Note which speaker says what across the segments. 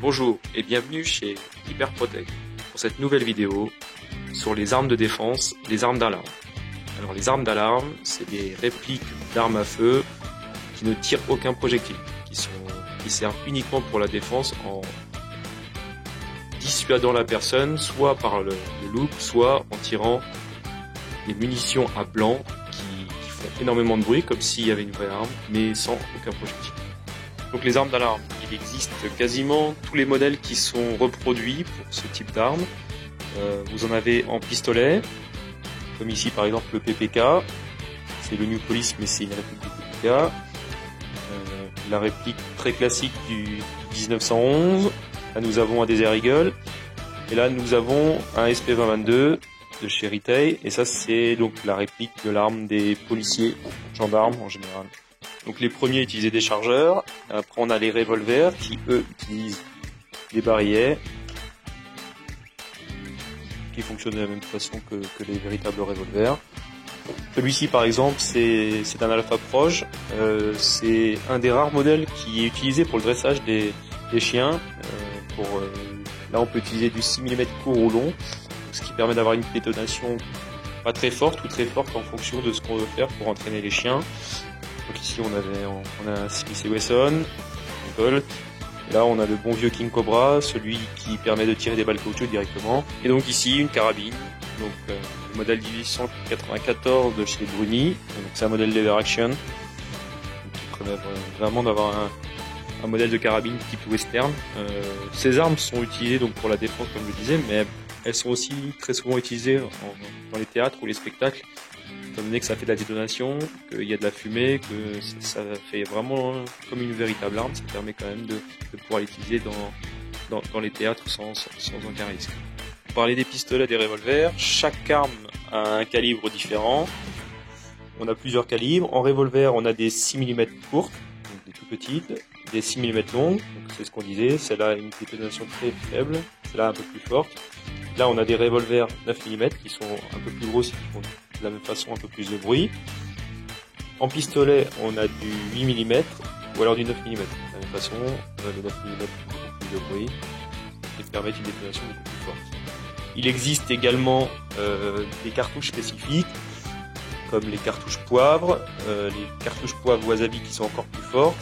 Speaker 1: Bonjour et bienvenue chez Hyperprotect pour cette nouvelle vidéo sur les armes de défense, les armes d'alarme. Alors les armes d'alarme, c'est des répliques d'armes à feu qui ne tirent aucun projectile, qui servent uniquement pour la défense en dissuadant la personne soit par le look, soit en tirant des munitions à blanc qui font énormément de bruit comme s'il y avait une vraie arme mais sans aucun projectile. Donc les armes d'alarme, il existe quasiment tous les modèles qui sont reproduits pour ce type d'arme. Vous en avez en pistolet, comme ici par exemple le PPK, c'est le New Police mais c'est une réplique du PPK. La réplique très classique du 1911, là nous avons un Desert Eagle, et là nous avons un SP2022 de chez Retail, et ça c'est donc la réplique de l'arme des policiers, gendarmes en général. Donc les premiers utilisaient des chargeurs, après on a les revolvers qui eux utilisent des barilets qui fonctionnent de la même façon que les véritables revolvers. Celui-ci par exemple c'est un Alpha Proj, c'est un des rares modèles qui est utilisé pour le dressage des chiens. Là on peut utiliser du 6 mm court ou long, ce qui permet d'avoir une détonation pas très forte ou très forte en fonction de ce qu'on veut faire pour entraîner les chiens. Donc ici on a un Smith & Wesson, un Colt. Et là on a le bon vieux King Cobra, celui qui permet de tirer des balles caoutchouc directement. Et donc ici une carabine, donc le modèle 1894 de chez Bruni. Donc c'est un modèle lever action, qui permet vraiment d'avoir un modèle de carabine type western. Ces armes sont utilisées donc pour la défense comme je le disais, mais elles sont aussi très souvent utilisées dans les théâtres ou les spectacles, étant donné que ça fait de la détonation, qu'il y a de la fumée, que ça fait vraiment comme une véritable arme. Ça permet quand même de pouvoir l'utiliser dans les théâtres sans aucun risque. Pour parler des pistolets, des revolvers, chaque arme a un calibre différent. On a plusieurs calibres. En revolver, on a des 6 mm courtes, donc des tout petites, des 6 mm longues, donc c'est ce qu'on disait. Celle-là a une détonation très faible, celle-là un peu plus forte. Là, on a des revolvers 9 mm qui sont un peu plus grosses, qui font de la même façon un peu plus de bruit. En pistolet, on a du 8 mm ou alors du 9 mm. De la même façon, on a le 9 mm beaucoup plus de bruit et permettent une détonation beaucoup plus forte. Il existe également des cartouches spécifiques, comme les cartouches poivre, les cartouches poivre wasabi qui sont encore plus fortes,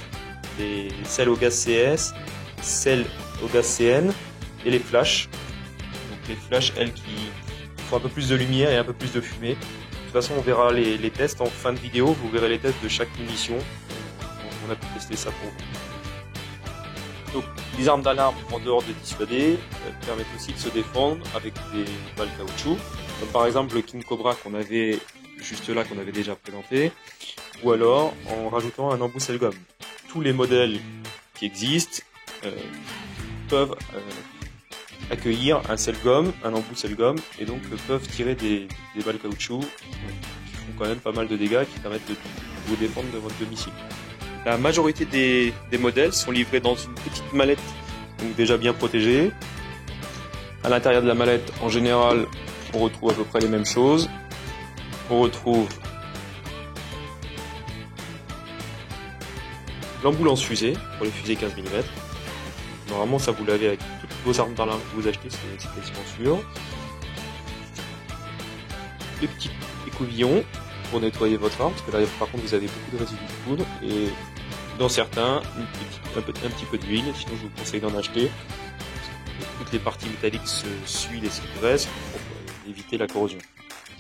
Speaker 1: celles au gaz CS, celles au gaz CN et les flashs. Donc les flashs, elles, qui font un peu plus de lumière et un peu plus de fumée. De toute façon, on verra les tests en fin de vidéo, vous verrez les tests de chaque munition. On a pu tester ça pour vous. Donc les armes d'alarme, en dehors de dissuader, permettent aussi de se défendre avec des balles caoutchouc, comme par exemple le King Cobra qu'on avait juste là, qu'on avait déjà présenté, ou alors en rajoutant un embout sel-gomme. Tous les modèles qui existent peuvent accueillir un sel-gomme, un embout sel-gomme, et donc peuvent tirer des balles caoutchouc qui font quand même pas mal de dégâts, qui permettent de vous défendre de votre domicile. La majorité des modèles sont livrés dans une petite mallette, donc déjà bien protégée. À l'intérieur de la mallette, en général, on retrouve à peu près les mêmes choses. On retrouve l'embout lance-fusée pour les fusées 15 mm. Normalement, ça vous l'avez avec toutes vos armes d'alarme que vous achetez, c'est quasiment sûr. Les petits écouvillons pour nettoyer votre arme, parce que là, par contre, vous avez beaucoup de résidus de poudre, et dans certains, un petit peu d'huile, sinon je vous conseille d'en acheter. Toutes les parties métalliques s'huilent et se graissent pour éviter la corrosion.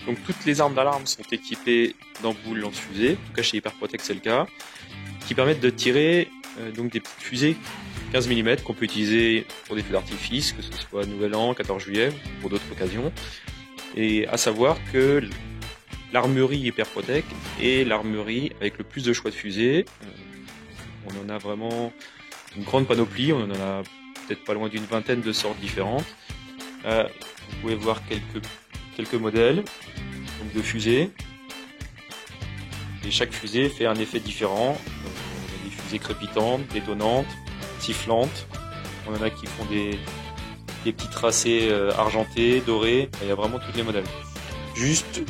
Speaker 1: Donc toutes les armes d'alarme sont équipées d'ampoules lance-fusées, en tout cas chez Hyperprotect c'est le cas, qui permettent de tirer donc des petites fusées 15 mm qu'on peut utiliser pour des feux d'artifice, que ce soit Nouvel An, 14 juillet, ou pour d'autres occasions. Et à savoir que l'armurerie Hyperprotect est l'armurerie avec le plus de choix de fusées. On en a vraiment une grande panoplie, on en a peut-être pas loin d'une vingtaine de sortes différentes. Vous pouvez voir quelques modèles donc de fusées. Et chaque fusée fait un effet différent. On a des fusées crépitantes, détonantes, sifflantes. On en a qui font des petits tracés argentés, dorés. Il y a vraiment tous les modèles. Juste,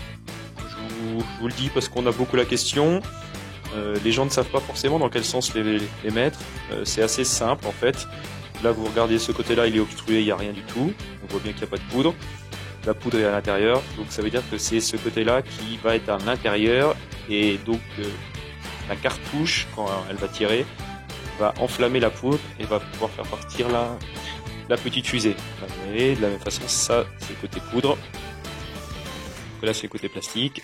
Speaker 1: je vous le dis parce qu'on a beaucoup la question. Les gens ne savent pas forcément dans quel sens les mettre. C'est assez simple en fait. là vous regardez ce côté-là, il est obstrué, il n'y a rien du tout. On voit bien qu'il n'y a pas de poudre. La poudre est à l'intérieur, donc ça veut dire que c'est ce côté-là qui va être à l'intérieur, et donc la cartouche, quand elle va tirer, va enflammer la poudre et va pouvoir faire partir la petite fusée. Et de la même façon, ça c'est le côté poudre. Donc là c'est le côté plastique.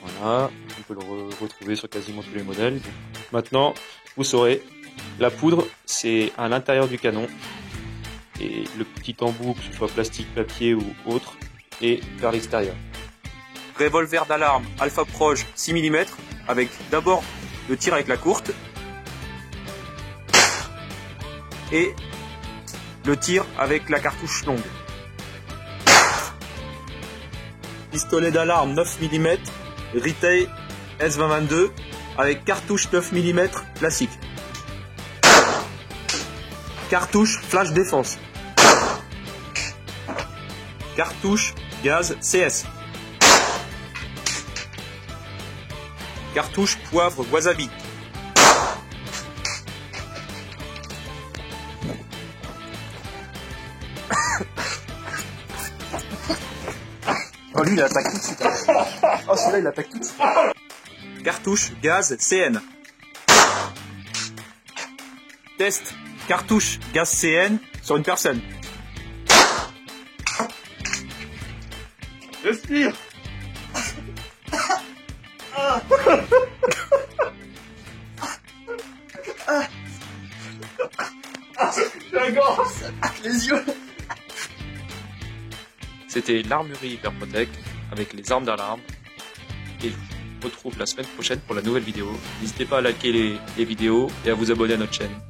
Speaker 1: Voilà, on peut le retrouver sur quasiment tous les modèles. Donc, maintenant, vous saurez, la poudre c'est à l'intérieur du canon. Et le petit embout, que ce soit plastique, papier ou autre, est vers l'extérieur. Revolver d'alarme Alpha Proj 6 mm avec d'abord le tir avec la courte et le tir avec la cartouche longue. Pistolet d'alarme 9 mm Retail S2022 avec cartouche 9 mm classique. Cartouche flash défense. Cartouche gaz CS. Cartouche poivre wasabi.
Speaker 2: Oh lui il attaque tout de suite. Oh celui-là il attaque tout de suite.
Speaker 1: Cartouche gaz CN. Test cartouche gaz CN sur une personne.
Speaker 2: Respire. La gorge, les yeux.
Speaker 1: C'était l'armurerie Hyperprotec avec les armes d'alarme. Et je vous retrouve la semaine prochaine pour la nouvelle vidéo. N'hésitez pas à liker les vidéos et à vous abonner à notre chaîne.